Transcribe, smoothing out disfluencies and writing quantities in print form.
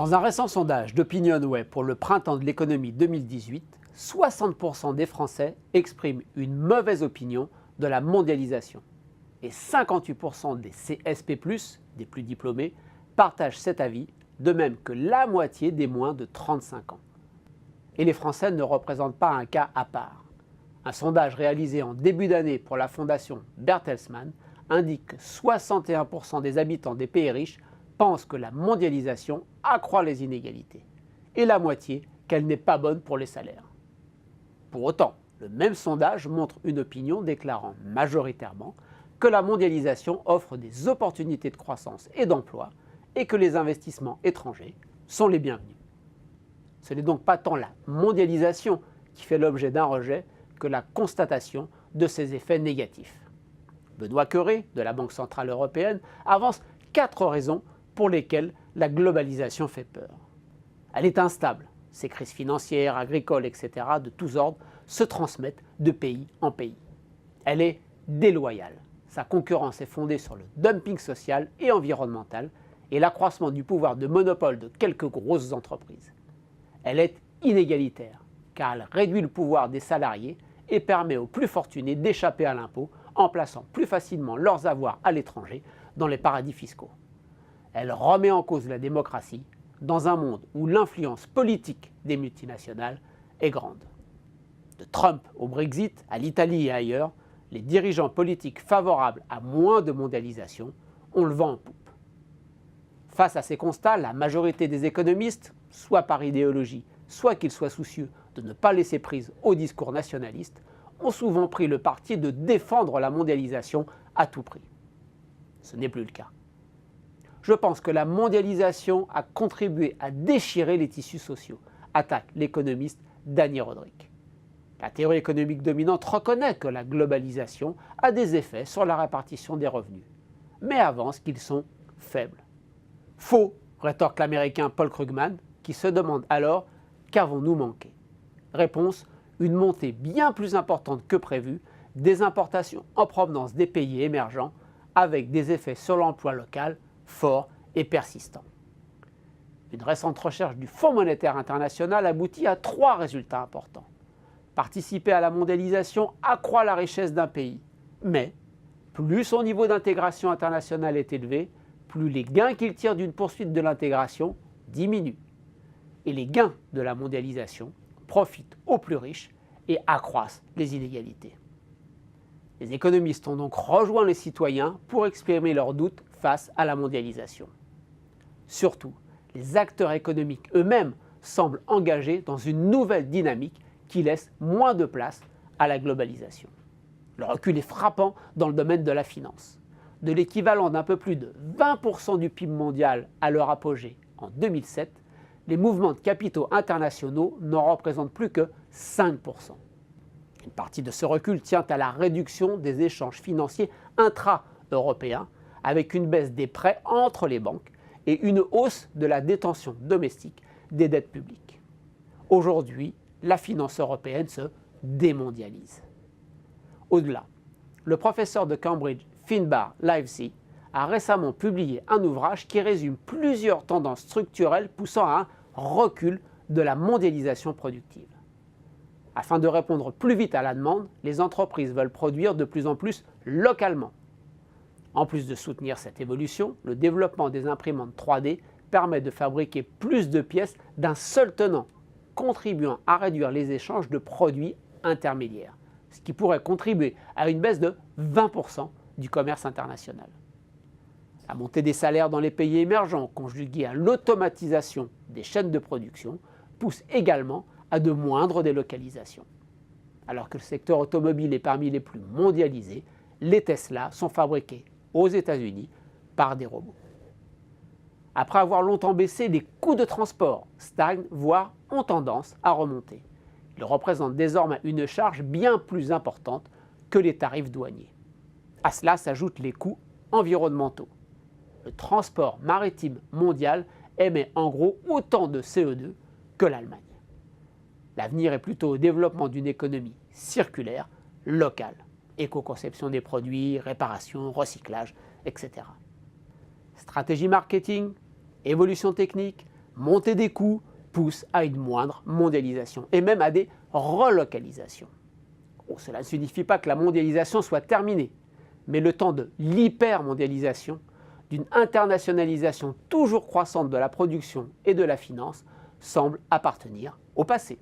Dans un récent sondage d'OpinionWay pour le printemps de l'économie 2018, 60% des Français expriment une mauvaise opinion de la mondialisation. Et 58% des CSP+, des plus diplômés, partagent cet avis, de même que la moitié des moins de 35 ans. Et les Français ne représentent pas un cas à part. Un sondage réalisé en début d'année pour la fondation Bertelsmann indique que 61% des habitants des pays riches pensent que la mondialisation accroît les inégalités, et la moitié qu'elle n'est pas bonne pour les salaires. Pour autant, le même sondage montre une opinion déclarant majoritairement que la mondialisation offre des opportunités de croissance et d'emploi et que les investissements étrangers sont les bienvenus. Ce n'est donc pas tant la mondialisation qui fait l'objet d'un rejet que la constatation de ses effets négatifs. Benoît Cœuré, de la Banque centrale européenne, avance 4 raisons pour lesquelles la globalisation fait peur. Elle est instable. Ces crises financières, agricoles, etc. de tous ordres se transmettent de pays en pays. Elle est déloyale. Sa concurrence est fondée sur le dumping social et environnemental et l'accroissement du pouvoir de monopole de quelques grosses entreprises. Elle est inégalitaire, car elle réduit le pouvoir des salariés et permet aux plus fortunés d'échapper à l'impôt en plaçant plus facilement leurs avoirs à l'étranger dans les paradis fiscaux. Elle remet en cause la démocratie dans un monde où l'influence politique des multinationales est grande. De Trump au Brexit, à l'Italie et ailleurs, les dirigeants politiques favorables à moins de mondialisation ont le vent en poupe. Face à ces constats, la majorité des économistes, soit par idéologie, soit qu'ils soient soucieux de ne pas laisser prise au discours nationaliste, ont souvent pris le parti de défendre la mondialisation à tout prix. Ce n'est plus le cas. Je pense que la mondialisation a contribué à déchirer les tissus sociaux, attaque l'économiste Dany Rodrik. La théorie économique dominante reconnaît que la globalisation a des effets sur la répartition des revenus, mais avance qu'ils sont faibles. Faux, rétorque l'américain Paul Krugman, qui se demande alors « qu'avons-nous manqué ?» Réponse, une montée bien plus importante que prévu des importations en provenance des pays émergents avec des effets sur l'emploi local forts et persistants. Une récente recherche du Fonds monétaire international aboutit à 3 résultats importants. Participer à la mondialisation accroît la richesse d'un pays, mais plus son niveau d'intégration internationale est élevé, plus les gains qu'il tire d'une poursuite de l'intégration diminuent. Et les gains de la mondialisation profitent aux plus riches et accroissent les inégalités. Les économistes ont donc rejoint les citoyens pour exprimer leurs doutes face à la mondialisation. Surtout, les acteurs économiques eux-mêmes semblent engagés dans une nouvelle dynamique qui laisse moins de place à la globalisation. Le recul est frappant dans le domaine de la finance. De l'équivalent d'un peu plus de 20% du PIB mondial à leur apogée en 2007, les mouvements de capitaux internationaux n'en représentent plus que 5%. Une partie de ce recul tient à la réduction des échanges financiers intra-européens, avec une baisse des prêts entre les banques et une hausse de la détention domestique des dettes publiques. Aujourd'hui, la finance européenne se démondialise. Au-delà, le professeur de Cambridge Finbar Livesey a récemment publié un ouvrage qui résume plusieurs tendances structurelles poussant à un recul de la mondialisation productive. Afin de répondre plus vite à la demande, les entreprises veulent produire de plus en plus localement. En plus de soutenir cette évolution, le développement des imprimantes 3D permet de fabriquer plus de pièces d'un seul tenant, contribuant à réduire les échanges de produits intermédiaires, ce qui pourrait contribuer à une baisse de 20% du commerce international. La montée des salaires dans les pays émergents, conjuguée à l'automatisation des chaînes de production, pousse également à de moindres délocalisations. Alors que le secteur automobile est parmi les plus mondialisés, les Tesla sont fabriqués aux États-Unis par des robots. Après avoir longtemps baissé, les coûts de transport stagnent, voire ont tendance à remonter. Ils représentent désormais une charge bien plus importante que les tarifs douaniers. À cela s'ajoutent les coûts environnementaux. Le transport maritime mondial émet en gros autant de CO2 que l'Allemagne. L'avenir est plutôt au développement d'une économie circulaire, locale, éco-conception des produits, réparation, recyclage, etc. Stratégie marketing, évolution technique, montée des coûts pousse à une moindre mondialisation et même à des relocalisations. Bon, cela ne signifie pas que la mondialisation soit terminée, mais le temps de l'hypermondialisation, d'une internationalisation toujours croissante de la production et de la finance, semble appartenir au passé.